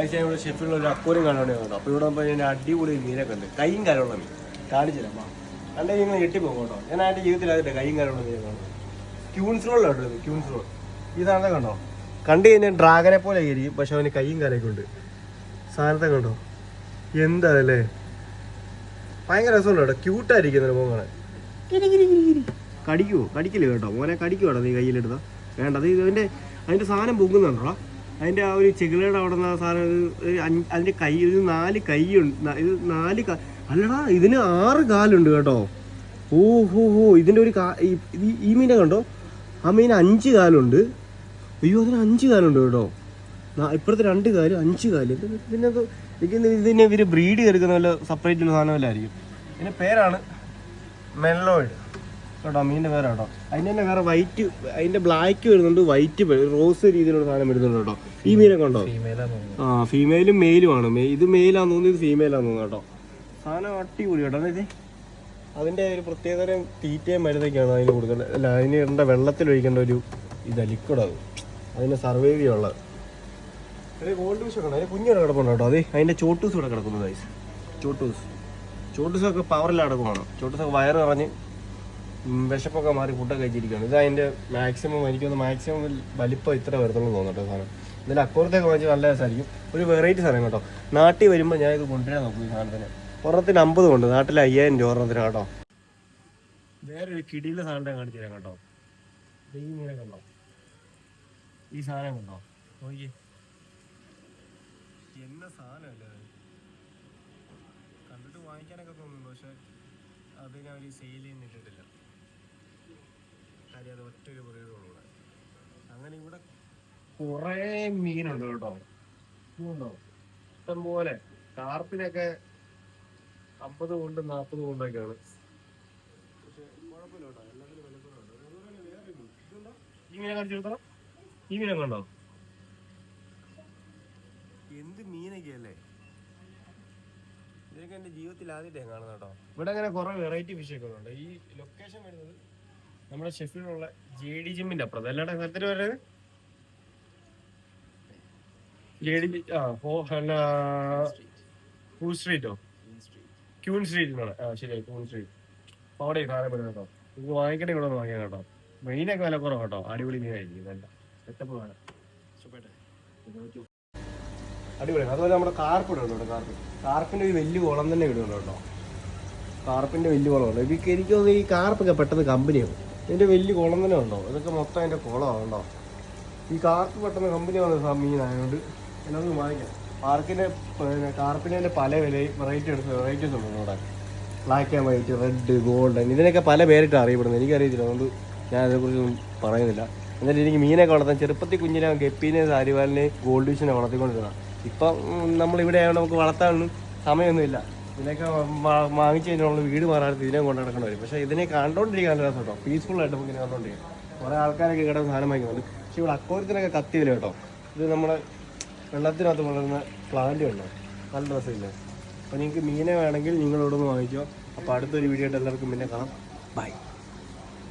ഇവിടെ ഷെഫിലുള്ള ഒരു അക്കൂരം കാണാൻ കേട്ടോ. അപ്പോൾ ഇവിടെ ഇപ്പോൾ ഞാൻ അടിപൊളി മീനൊക്കെ ഉണ്ട്. കൈയും കരമുള്ള മീൻ കാണിച്ചില്ല. കണ്ടേ നിങ്ങൾ ഞെട്ടിപ്പോകും കേട്ടോ. ഞാൻ എൻ്റെ ജീവിതത്തിൽ അതിൻ്റെ കൈയും കരമുള്ള മീൻ കാണുന്നത്. ക്യൂൻസ് റോളിലാണ് ഇത്. ക്യൂൻസ് റോൾ ഇതാണ് കണ്ടോ. കണ്ടു കഴിഞ്ഞാൽ ഡ്രാഗനെ പോലെ ആയിരിക്കും, പക്ഷെ അവന് കൈയും കരയൊക്കെ ഉണ്ട്. സാധനത്തെ കണ്ടോ എന്താ അല്ലേ, ഭയങ്കര രസമുണ്ട് കേട്ടോ. ക്യൂട്ടായിരിക്കുന്നതിന് മോനെ. കടിക്കില്ല കേട്ടോ മോനെ, കടിക്കുവാടോ നീ കയ്യിലെടുത്താ വേണ്ട. അത് അതിൻ്റെ സാധനം പൊങ്ങുന്നുണ്ടോ, അതിൻ്റെ ആ ഒരു ചെകിളയുടെ അവിടെ നിന്ന് സാധനം. അതിൻ്റെ കൈ ഇത് 4 കൈയുണ്ട്. ഇത് 4 അല്ലടാ, ഇതിന് 6 കാലുണ്ട് കേട്ടോ. ഓഹോ ഇതിൻ്റെ ഒരു ഈ മീനെ കണ്ടോ, ആ മീൻ 5 കാലുണ്ട്. അയ്യോ അതിന് 5 കാലുണ്ട് കേട്ടോ. ഇപ്പുറത്തെ 2 കാല് 5 കാല്. ഇതിനെ ഇവർ ബ്രീഡ് ചെയ്തെടുക്കുന്ന വല്ല സെപ്പറേറ്റ് ഉള്ള സാധനമല്ലായിരിക്കും. ഇതിൻ്റെ പേരാണ് മെല്ലോയിഡ് കേട്ടോ, മീനിൻ്റെ പേരാട്ടോ. അതിൻ്റെ തന്നെ വേറെ വൈറ്റ്, അതിൻ്റെ ബ്ലാക്ക് വരുന്നുണ്ട്, വൈറ്റ് റോസ് രീതിയിലുള്ള സാധനം വരുന്നുണ്ട് കേട്ടോ. ഈ മീനൊക്കെ ഉണ്ടോ? ആ ഫീമെയിലും മെയിലും ആണ്. ഇത് മെയിലാന്ന് തോന്നുന്നു, ഇത് ഫീമെയിലാന്ന് തോന്നുന്നു കേട്ടോ. സാധനം അടിപൊളി കേട്ടോ. ഇത് അതിൻ്റെ ഒരു പ്രത്യേകതരം തീറ്റയും മരുന്നൊക്കെയാണ് അതിന് കൊടുക്കേണ്ടത്. അല്ല, അതിന് ഇടേണ്ട വെള്ളത്തിലൊഴിക്കേണ്ട ഒരു ലിക്വിഡ് അത് അതിന് സർവൈവ് ചെയ്യാനുള്ളത്. അതിന് ഗോൾഡ് ഫിഷ് ഒക്കെ ഉണ്ട്. അതിന് കുഞ്ഞൊക്കെ കിടപ്പുണ്ട് കേട്ടോ. അതെ അതിൻ്റെ ചോട്ടൂസ് ഇവിടെ കിടക്കുന്നത് ഗൈസ്. ചോട്ടൂസൊക്കെ പവറിൽ അടക്കമാണ്. ചോട്ടൂസൊക്കെ വയറ് നിറഞ്ഞ് വിശപ്പൊക്കെ മാറി ഫുഡൊക്കെ കഴിച്ചിരിക്കുകയാണ്. ഇത് അതിൻ്റെ മാക്സിമം എനിക്കൊന്ന് മാക്സിമം വലിപ്പം ഇത്ര വരത്തുള്ളൂ തോന്നട്ടോ സാധനം. ഇതിൽ അക്കുറത്തേക്ക് വാങ്ങിച്ച് നല്ല രസമായിരിക്കും. ഒരു വെറൈറ്റി സാധനം കേട്ടോ. നാട്ടിൽ വരുമ്പോൾ ഞാൻ ഇത് കൊണ്ടുവരാൻ നോക്കും. ഈ സാധനത്തിന് ഒരെണ്ണത്തിന് 50 കൊണ്ട്, നാട്ടിൽ 5000 രൂപ ഒരെണ്ണത്തിന് കേട്ടോ. വേറൊരു കിടിയിലെ സാധനം കാണിച്ചു തരാം കേട്ടോ. ഈ മീനെ കണ്ടോ, ഈ സാധനം കണ്ടോ, നോക്കിയേ എന്ന സാധനമല്ലേ. കണ്ടിട്ട് വാങ്ങിക്കാനൊക്കെ തോന്നുന്നു, പക്ഷെ അതിന് അവർ സെയിൽ ചെയ്യുന്നിട്ടില്ല. കാര്യം അത് ഒറ്റൊരു ബ്രീഡുള്ളൂടെ. അങ്ങനെ ഇവിടെ കുറേ മീനുണ്ട് കേട്ടോ. ഉണ്ടോ ഇഷ്ടം പോലെ. കാർപ്പിനൊക്കെ 50 കൊണ്ട് 40 കൊണ്ടൊക്കെയാണ്. പക്ഷെ കുഴപ്പമില്ല കേട്ടോ, എല്ലാത്തിനും വിലക്കുറവുണ്ട്. വേറെ ഇതുണ്ടോ, ഈ മീനെ കാണിച്ചെടുത്തോ. ഈ മീനൊക്കെ ഉണ്ടോ, എന്ത് മീനൊക്കെ അല്ലേ. ഇതൊക്കെ എൻ്റെ ജീവിതത്തിൽ ആദ്യമായിട്ടേ കാണുന്നത് കേട്ടോ. ഇവിടെ അങ്ങനെ കുറേ വെറൈറ്റി ഫിഷൊക്കെ ഉണ്ട്. ഈ ലൊക്കേഷൻ വരുന്നത് നമ്മുടെ ഷെഫിലുള്ള JD ജിമ്മിൻ്റെ അപ്പുറത്ത്. അല്ലാണ്ട് അങ്ങനത്തെ പറയുന്നത് JD ക്യൂൻ സ്ട്രീറ്റോ, ക്യൂൻ സ്ട്രീറ്റിനാണ്. ശരിയായി, ക്യൂൻ സ്ട്രീറ്റ്. അപ്പോൾ അവിടെ സാധനം വരുന്നത് കേട്ടോ. ഇത് വാങ്ങിക്കണേ ഇവിടെ ഒന്ന് വാങ്ങിയാൽ കേട്ടോ. മെയിനൊക്കെ വില കുറവ് കേട്ടോ. അടിപൊളി മീനായിരിക്കും. ഇതല്ല സെറ്റപ്പ് വേണം. അടിപൊളിയാണ്. അതുപോലെ നമ്മുടെ കാർപ്പ് ഇടുന്നുണ്ട്. കാർപ്പിൻ്റെ ഒരു വലിയ കുളം തന്നെ ഇടുന്നുണ്ട് കേട്ടോ. കാർപ്പിൻ്റെ വലിയ കുളമുണ്ട്. എനിക്ക് തോന്നുന്നു ഈ കാർപ്പൊക്കെ പെട്ടെന്ന് കമ്പനിയാവും. ഇതിൻ്റെ വലിയ കുളം തന്നെ ഉണ്ടോ, ഇതൊക്കെ മൊത്തം അതിൻ്റെ കുളമാണ് കേട്ടോ. ഈ കാർപ്പ് പെട്ടെന്ന് കമ്പനി വന്ന മീനായതുകൊണ്ട് എല്ലാവർക്കും വാങ്ങിക്കാം. കാർപ്പിൻ്റെ പല വെറൈറ്റീസ് ഉണ്ട് ഇവിടെ. Black and white, red, golden, ഇതിനൊക്കെ പല പേരിട്ട് അറിയപ്പെടുന്നത്. എനിക്കറിയത്തില്ല, അതുകൊണ്ട് ഞാൻ അതിനെക്കുറിച്ചൊന്നും പറയുന്നില്ല. എന്നാലും എനിക്ക് മീനൊക്കെ വളർത്താൻ ചെറുപ്പത്തിൽ കുഞ്ഞിനെ ഗപ്പീനെ, സാരിവാലിനെ, ഗോൾഡ് ഫിഷിനെ വളർത്തിക്കൊണ്ടിരുന്നതാണ്. ഇപ്പം നമ്മളിവിടെ ആയതുകൊണ്ട് നമുക്ക് വളർത്താനൊന്നും സമയമൊന്നുമില്ല. ഇതിനൊക്കെ വാങ്ങിച്ച് കഴിഞ്ഞാൽ നമ്മൾ വീട് മാറാതെ ഇതിനെ കൊണ്ട് നടക്കേണ്ടി വരും. പക്ഷേ ഇതിനെ കണ്ടോണ്ടിരിക്കാൻ നല്ല രസം കേട്ടോ. പീസ്ഫുള്ളായിട്ട് നമുക്ക് ഇങ്ങനെ കണ്ടോണ്ടിരിക്കും. കുറേ ആൾക്കാരൊക്കെ കിടന്ന് സാധനം വാങ്ങിക്കുന്നുണ്ട്. പക്ഷേ ഇവിടെ അക്വാറിയത്തിനൊക്കെ കത്തിയില്ല കേട്ടോ. ഇത് നമ്മുടെ വെള്ളത്തിനകത്ത് വളരുന്ന പ്ലാന്റ് ഉണ്ടോ, നല്ല രസമില്ല. അപ്പോൾ നിങ്ങൾക്ക് മീനെ വേണമെങ്കിൽ നിങ്ങളിവിടെ നിന്ന് വാങ്ങിച്ചോ. അപ്പോൾ അടുത്തൊരു വീഡിയോ ആയിട്ട് എല്ലാവർക്കും പിന്നെ കാണാം. ബൈ.